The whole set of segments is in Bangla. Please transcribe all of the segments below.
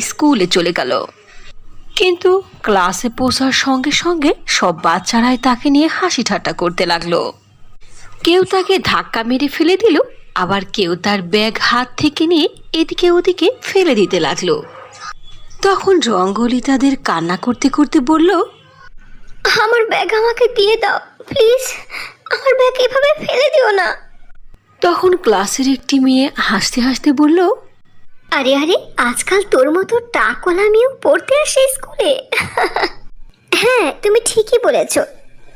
স্কুলে চলে গেল। কিন্তু ক্লাসে পৌঁছার সঙ্গে সঙ্গে সব বাচ্চারাই তাকে নিয়ে হাসি ঠাট্টা করতে লাগলো। কেউ তাকে ধাক্কা মেরে ফেলে দিল, আবার কেউ তার ব্যাগ হাত থেকে নিয়ে এদিকে ওদিকে ফেলে দিতে লাগলো। তখন রঙ্গোলি তাদের কান্না করতে করতে বলল, আমার ব্যাগ আমাকে দিয়ে দাও প্লিজ, আমার ব্যাগ এভাবে ফেলে দিও না। তখন ক্লাসের একটি মেয়ে হাসতে হাসতে বলল, আরে আরে, আজকাল তোর মতো টাকওয়ালা মেয়েও পড়তে আসে স্কুলে। হ্যাঁ, তুমি ঠিকই বলেছ।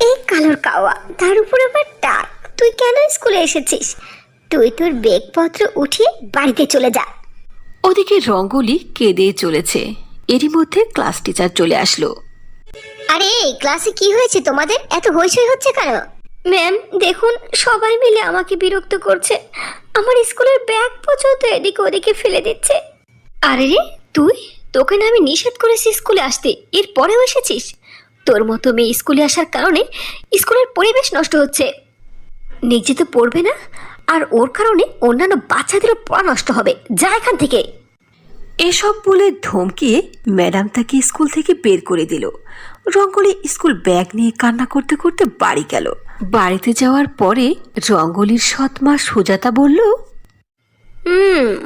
এই কালোর কাওয়া, তার উপর আবার টাক। তুই কেন স্কুলে এসেছিস? তুই তোর ব্যাগপত্র উঠিয়ে বাড়িতে চলে যা। ওদিকে রঙ্গোলি কেঁদে চলেছে। এরই মধ্যে ক্লাস টিচার চলে আসলো। আরে ক্লাসে কি হয়েছে তোমাদের? এত হইচই হচ্ছে কেন? ম্যাম দেখুন, সবাই মিলে আমাকে বিরক্ত করছে। আমার স্কুলের ব্যাগ পর্যন্ত এদিকে ওদিকে ফেলে দিচ্ছে। আরে রে, তোকে না আমি নিষেধ করেছি স্কুলে আসতে, এরপরেও এসেছিস? তোর মতো মেয়ে স্কুলে আসার কারণে স্কুলের পরিবেশ নষ্ট হচ্ছে। নিজে তো পড়বে না, আর ওর কারণে অন্যান্য বাচ্চাদেরও পড়া নষ্ট হবে। যা এখান থেকে। এসব বলে ধমকিয়ে ম্যাডাম তাকে স্কুল থেকে বের করে দিল। রঙ্গোলি স্কুল ব্যাগ নিয়ে কান্না করতে করতে বাড়ি গেল। বাড়িতে যাওয়ার পরে রঙ্গোলির সৎমা সুজাতা বলল,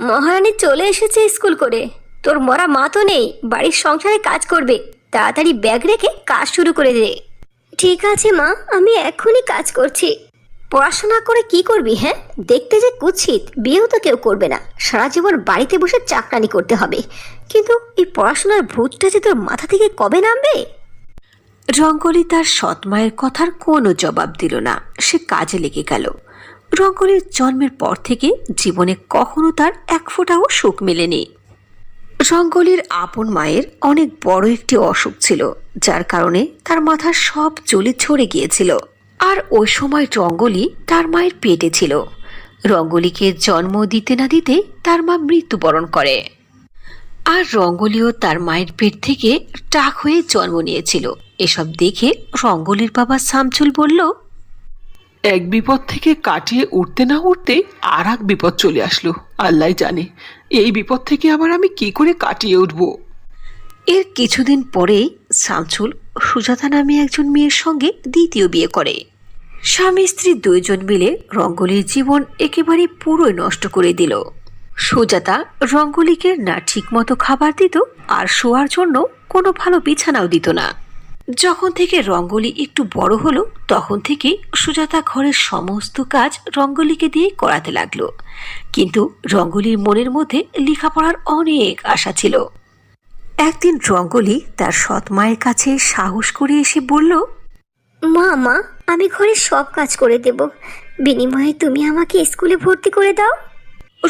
মহারানী চলে এসেছে স্কুল করে। তোর মরা মা তো নেই, বাড়ির সংসারে কাজ করবে। তাড়াতাড়ি ব্যাগ রেখে কাজ শুরু করে দে। ঠিক আছে মা, আমি এখনই কাজ করছি। পড়াশোনা করে কি করবি? হ্যাঁ, দেখতে যে কুৎসিত, বিয়েও তো কেউ করবে না। সারা জীবন বাড়িতে বসে চাকরানি করতে হবে। কিন্তু এই পড়াশোনার ভূতটা যে তোর মাথা থেকে কবে নামবে? রঙ্গোলি তার সৎমায়ের কথার কোনো জবাব দিল না। সে কাজে লেগে গেল। রঙ্গোলির জন্মের পর থেকে জীবনে কখনো তার এক ফোঁটাও সুখ মেলেনি। রঙ্গোলির আপন মায়ের অনেক বড় একটি অসুখ ছিল, যার কারণে তার মাথার সব চুলে ঝরে গিয়েছিল। আর ওই সময় রঙ্গোলি তার মায়ের পেটে ছিল। রঙ্গোলিকে জন্ম দিতে না দিতে তার মা মৃত্যুবরণ করে। আর রঙ্গোলিও তার মায়ের পেট থেকে টাক হয়ে জন্ম নিয়েছিল। এসব দেখে রঙ্গোলির বাবা শামছুল বলল, এক বিপদ থেকে কাটিয়ে উঠতে না উঠতে আর এক বিপদ চলে আসলো। আল্লাহ জানে এই বিপদ থেকে আবার আমি কি করে কাটিয়ে উঠব। এর কিছুদিন পরেই শামছুল সুজাতা নামে একজন মেয়ের সঙ্গে দ্বিতীয় বিয়ে করে। স্বামী স্ত্রী দুইজন মিলে রঙ্গোলির জীবন একেবারে পুরোই নষ্ট করে দিল। সুজাতা রঙ্গোলিকে না ঠিকমতো খাবার দিত, আর শোয়ার জন্য কোনো ভালো বিছানাও দিত না। যখন থেকে রঙ্গোলি একটু বড় হলো, তখন থেকে সুজাতা ঘরের সমস্ত কাজ রঙ্গোলিকে দিয়ে করাতে লাগলো। কিন্তু রঙ্গোলির মনের মধ্যে লেখাপড়ার অনেক আশা ছিল। একদিন রঙ্গোলি তার সৎ মায়ের কাছে সাহস করে এসে বলল, মা, আমি ঘরের সব কাজ করে দেব, বিনিময়ে তুমি আমাকে স্কুলে ভর্তি করে দাও।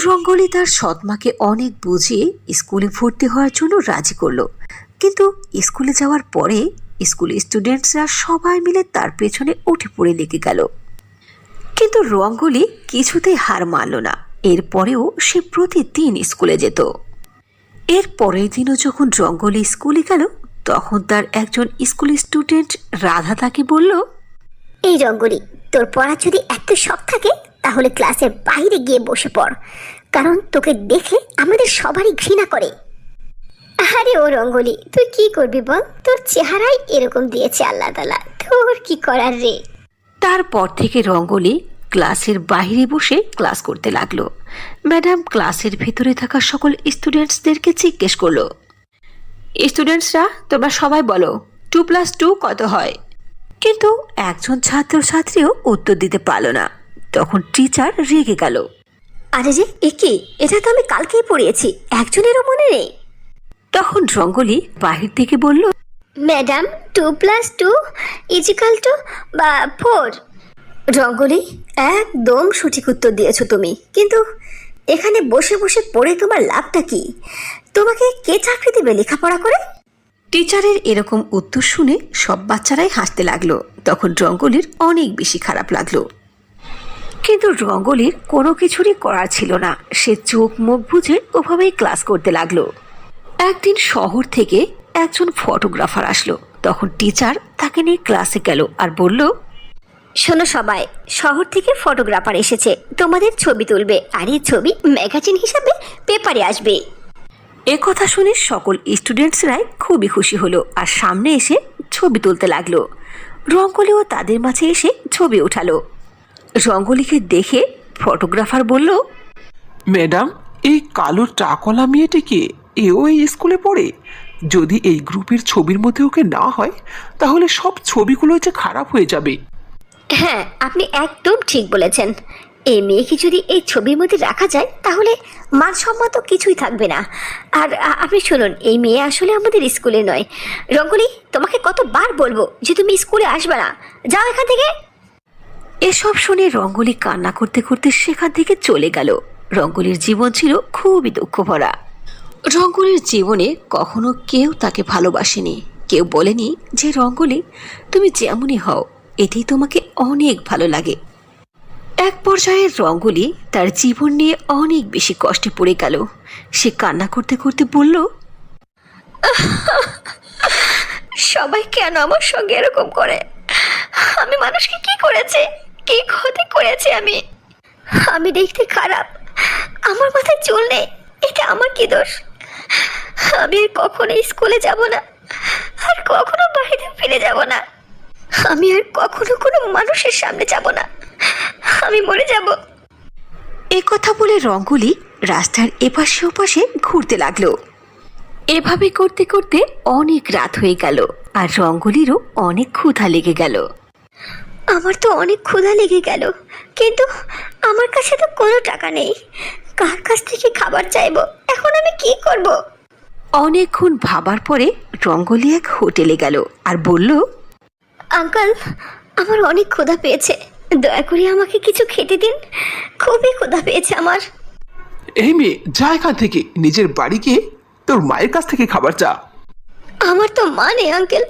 রঙ্গোলি তার সৎমাকে অনেক বুঝিয়ে স্কুলে ভর্তি হওয়ার জন্য রাজি করলো। কিন্তু স্কুলে যাওয়ার পরে স্কুলের স্টুডেন্টসরা সবাই মিলে তার পেছনে উঠে পড়ে লেগে গেল। কিন্তু রঙ্গোলি কিছুতেই হার মানল না। এরপরেও সে প্রতিদিন স্কুলে যেত। এর পরের দিনও যখন রঙ্গোলি স্কুলে গেল, তখন তার একজন স্কুল স্টুডেন্ট রাধা তাকে বলল, এই রঙ্গোলি, তোর পড়া যদি এত শখ থাকে তাহলে ক্লাসের বাইরে গিয়ে বসে পড়, কারণ তোকে দেখে আমাদের সবারই ঘৃণা করে। আরে ও রঙ্গোলি, তুই কি করবি বল? তোর চেহারাই এরকম দিয়েছে আল্লাহ তাআলা, তোর কি করার রে। তারপর থেকে রঙ্গোলি ক্লাসের বাইরে বসে ক্লাস করতে লাগলো। ম্যাডাম ক্লাসের ভেতরে থাকা সকল স্টুডেন্টসদেরকে জিজ্ঞেস করলো, স্টুডেন্টসরা তোমরা সবাই বলো 2+2 কত হয়? কিন্তু একজন ছাত্রছাত্রীও উত্তর দিতে পারল না। তখন টিচার রেগে গেল। আরে যে একি, এটা তো আমি কালকেই পড়িয়েছি, একজনেরও মনে নেই। তখন রঙ্গোলি বাহির থেকে বলল, ম্যাডাম 2+2 = 4। রঙ্গোলি, একদম সঠিক উত্তর দিয়েছো তুমি, কিন্তু এখানে বসে বসে পড়ে তোমার লাভটা কি? তোমাকে কে চাকরি দেবে লেখাপড়া করে? টিচারের এরকম উত্তর শুনে সব বাচ্চারাই হাসতে লাগলো। তখন রঙ্গোলির অনেক বেশি খারাপ লাগলো। কিন্তু রঙ্গোলির কোনো কিছুরই করার ছিল না। সে চোখ মুখ বুজে ওভাবেই ক্লাস করতে লাগলো। একদিন শহর থেকে একজন ফটোগ্রাফার আসলো। তখন টিচার তাকে নিয়ে ক্লাসে গেল আর বলল, শোনো সবাই, শহর থেকে ফটোগ্রাফার এসেছে, তোমাদের ছবি তুলবে, আর এই ছবি ম্যাগাজিন হিসাবে পেপারে আসবে। এ কথা শুনে সকল স্টুডেন্টসরাই খুবই খুশি হলো আর সামনে এসে ছবি তুলতে লাগলো। রঙ্গলিও তাদের মাঝে এসে ছবি ওঠালো। রঙ্গলিকে দেখে ফটোগ্রাফার বলল, ম্যাডাম, এই কালো টাকলা মেয়েটিকে এও এই স্কুলে পড়ে? যদি এই গ্রুপের ছবির মধ্যে ওকে না হয় তাহলে সব ছবিগুলো যে খারাপ হয়ে যাবে। হ্যাঁ, আপনি একদম ঠিক বলেছেন। এই মেয়েকে যদি এই ছবির মধ্যে রাখা যায় তাহলে মানসম্মত কিছুই থাকবে না। আর আপনি শুনুন, এই মেয়ে আসলে আমাদের স্কুলে নয়। রঙ্গলি, তোমাকে কতবার বলবো যে তুমি স্কুলে আসবে না, যাও এখান থেকে। এসব শুনে রঙ্গলি কান্না করতে করতে সেখান থেকে চলে গেল। রঙ্গলির জীবন ছিল খুবই দুঃখ ভরা। রঙ্গলির জীবনে কখনো কেউ তাকে ভালোবাসেনি। কেউ বলেনি যে রঙ্গলি, তুমি যেমনই হও এটাই তোমাকে অনেক ভালো লাগে। এক পর্যায়ে রঙ্গলি তার জীবন নিয়ে অনেক বেশি কষ্টে পড়ে গেল। সে কান্না করতে করতে বলল, সবাই কেন আমার সঙ্গে এরকম করে? আমি মানুষকে কি করেছে, কি ক্ষতি করেছে? আমি দেখতে খারাপ, আমার মাথায় চুল নেই, এটা আমার কি দোষ? আমি আর কখনো স্কুলে যাব না, আর কখনো বাড়িতে ফিরে যাব না। আমি আর কখনো কোনো মানুষের সামনে যাব না, আমি মরে যাব। এ কথা বলে রঙ্গলি রাস্তার এপাশে ওপাশে ঘুরতে লাগলো। এভাবে করতে করতে অনেক রাত হয়ে গেল আর রঙ্গলিরও অনেক ক্ষুধা লেগে গেল। আমার তো অনেক ক্ষুধা লেগে গেল, কিন্তু আমার কাছে তো কোনো টাকা নেই। কার কাছ থেকে খাবার চাইবো? এখন আমি কি করব? অনেকক্ষণ ভাবার পরে রঙ্গলি এক হোটেলে গেল আর বলল, আঙ্কেল, আমার অনেক ক্ষুধা পেয়েছে, দয়া করে আমাকে কিছু খেতে দিন, খুবই ক্ষুধা পেয়েছে আমার। এই মেয়ে, যা এখান থেকে, নিজের বাড়ি গিয়ে তোর মায়ের কাছ থেকে খাবার চা। আমার তো মা নেই আঙ্কেল,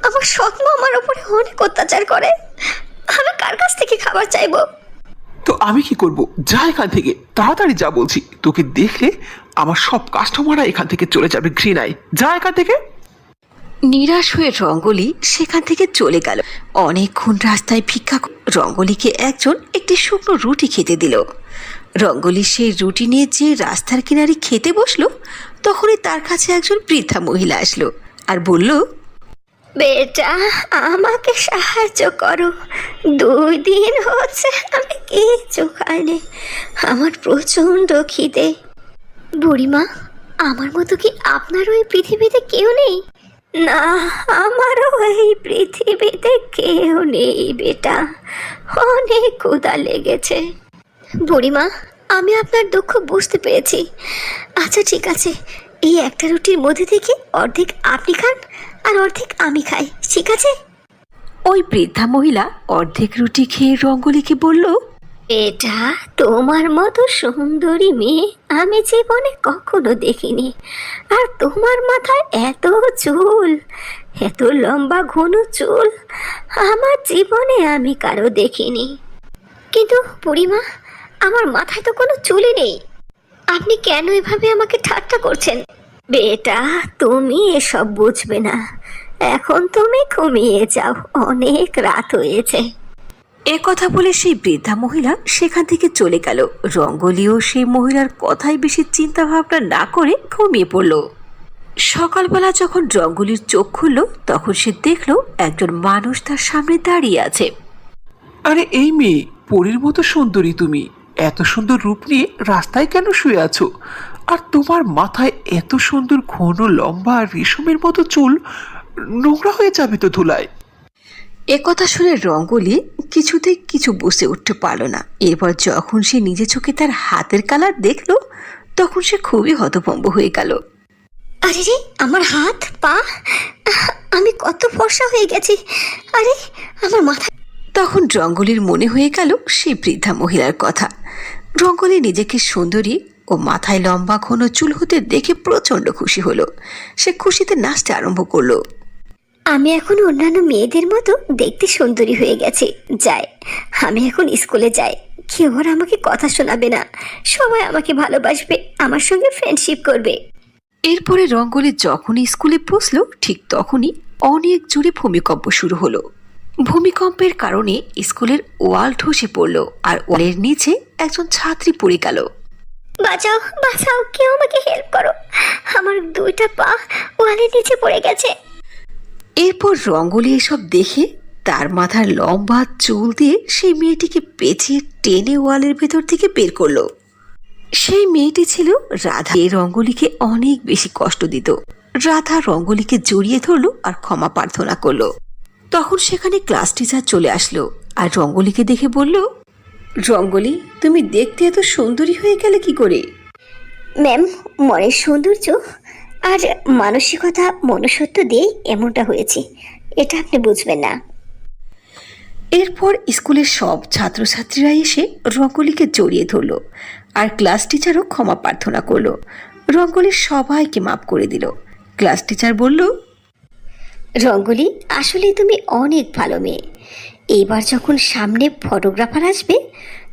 আমার সৎ মা আমার উপরে অনেক অত্যাচার করে, আমি কার কাছ থেকে খাবার চাইবো? তো আমি কি করব? যা এখান থেকে, তাড়াতাড়ি যা বলছি। তোকে দেখলে আমার সব কাস্টমাররা এখান থেকে চলে যাবে ঘৃণায়। যা এখান থেকে। নিরাশ হয়ে রঙ্গলি সেখান থেকে চলে গেল। অনেকক্ষণ রাস্তায় ভিক্ষা রঙ্গলিকে একজন একটি শুকনো রুটি খেতে দিল। রঙ্গলি সেই রুটি নিয়ে যে রাস্তার কিনারে খেতে বসলো, তখনই তার কাছে একজন বৃদ্ধা মহিলা আসলো আর বলল, বেটা, আমাকে সাহায্য করো, 2 দিন হচ্ছে আমি কিচ্ছু খাইনি, আমার প্রচণ্ড খিদে। বুড়িমা, আমার মতো কি আপনারও এই পৃথিবীতে কেউ নেই? না, আমারও এই পৃথিবীতে কেউ নেই বেটা, অনেক ক্ষুধা লেগেছে। বুড়িমা, আমি আপনার দুঃখ বুঝতে পেরেছি। আচ্ছা ঠিক আছে, এই একটা রুটির মধ্যে থেকে অর্ধেক আপনি খান আর অর্ধেক আমি খাই, ঠিক আছে? ওই বৃদ্ধা মহিলা অর্ধেক রুটি খেয়ে রঙ্গলিকে বলল, এটা তোমার মতো সুন্দরী মেয়ে আমি জীবনে কখনো দেখিনি, আর তোমার মাথায় এত চুল, এত লম্বা ঘন চুল আমার জীবনে আমি কারো দেখিনি। কিন্তু বুড়িমা, আমার মাথায় তো কোনো চুলই নেই, আপনি কেন এভাবে আমাকে ঠাট্টা করছেন? বেটা, তুমি এসব বুঝবে না, এখন তুমি ঘুমিয়ে যাও, অনেক রাত হয়েছে। এ কথা বলে সেই বৃদ্ধা মহিলা সেখান থেকে চলে গেল। রঙ্গলিও সেই মহিলার কথাই বেশি চিন্তা ভাবনা না করে ঘুমিয়ে পড়ল। সকালবেলা যখন রঙ্গলির চোখ খুলল, তখন সে দেখলো একজন মানুষ তার সামনে দাঁড়িয়ে আছে। আরে এই মেয়ে, পরীর মতো সুন্দরী তুমি, এত সুন্দর রূপ নিয়ে রাস্তায় কেন শুয়ে আছো? আর তোমার মাথায় এত সুন্দর ঘন লম্বা রেশমের মতো চুল, নোংরা হয়ে যাবে তো ধুলায়। এ কথা শুনে রঙ্গলি কিছুতেই কিছু বুঝতে উঠতে পারল না। এরপর যখন সে নিজে চোখে তার হাতের কালার দেখলো, তখন সে খুবই হতভম্ব হয়ে গেল। আরে রে, আমার হাত পা, আমি কত ফর্সা হয়ে গেছি! আরে আমার মাথা! তখন রঙ্গলির মনে হয়ে গেল সেই বৃদ্ধা মহিলার কথা। রঙ্গলি নিজেকে সুন্দরী ও মাথায় লম্বা ঘন চুল হতে দেখে প্রচণ্ড খুশি হলো। সে খুশিতে নাচতে আরম্ভ করলো। আমি এখন অন্যান্য মেয়েদের মতো দেখতে সুন্দরী হয়ে গেছি। যাই, আমি এখন স্কুলে যাই, কেউ আর আমাকে কথা শোনাবে না, সবাই আমাকে ভালোবাসবে, আমার সঙ্গে ফ্রেন্ডশিপ করবে। এরপরে রঙ্গলি যখনই স্কুলে পৌঁছলো, ঠিক তখনই অনেক জোরে ভূমিকম্প শুরু হলো। ভূমিকম্পের কারণে স্কুলের ওয়াল ধসে পড়ল আর ওয়ালের নিচে একজন ছাত্রী পড়ে গেল। বাঁচাও বাঁচাও, কেউ আমাকে হেল্প করো, আমার দুইটা পা ওয়ালের নিচে পড়ে গেছে। এরপর রঙ্গলি এসব দেখে তার মাথার লম্বা চুল দিয়ে সেই মেয়েটিকে পেঁচিয়ে টেনে ওয়ালের ভেতর থেকে বের করলো। সেই মেয়েটি ছিল রাধা। এই রঙ্গলিকে অনেক বেশি কষ্ট দিত। রাধা রঙ্গলিকে জড়িয়ে ধরলো আর ক্ষমা প্রার্থনা করলো। তখন সেখানে ক্লাস টিচার চলে আসলো আর রঙ্গলিকে দেখে বলল, রঙ্গলি, তুমি দেখতে এত সুন্দরী হয়ে গেলে কি করে? ম্যাম, মনের সৌন্দর্য আর মানসিকতা মনুষ্যত্ব দিয়ে এমনটা হয়েছে, এটা আপনি বুঝবেন না। এরপর স্কুলের সব ছাত্রছাত্রীরা এসে রঙ্গলিকে জড়িয়ে ধরলো আর ক্লাস টিচারও ক্ষমা প্রার্থনা করলো। রঙ্গলি সবাইকে মাফ করে দিল। ক্লাস টিচার বলল, রঙ্গলি, আসলে তুমি অনেক ভালো মেয়ে। এইবার যখন সামনে ফটোগ্রাফার আসবে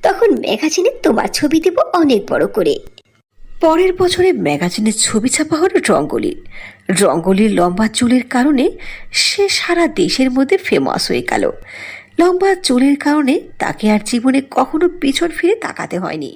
তখন ম্যাগাজিনে তোমার ছবি দেব অনেক বড় করে। পরের বছরে ম্যাগাজিনের ছবি ছাপা হলো রঙ্গলির। রঙ্গলির লম্বা চুলের কারণে সে সারা দেশের মধ্যে ফেমাস হয়ে গেল। লম্বা চুলের কারণে তাকে আর জীবনে কখনো পিছন ফিরে তাকাতে হয়নি।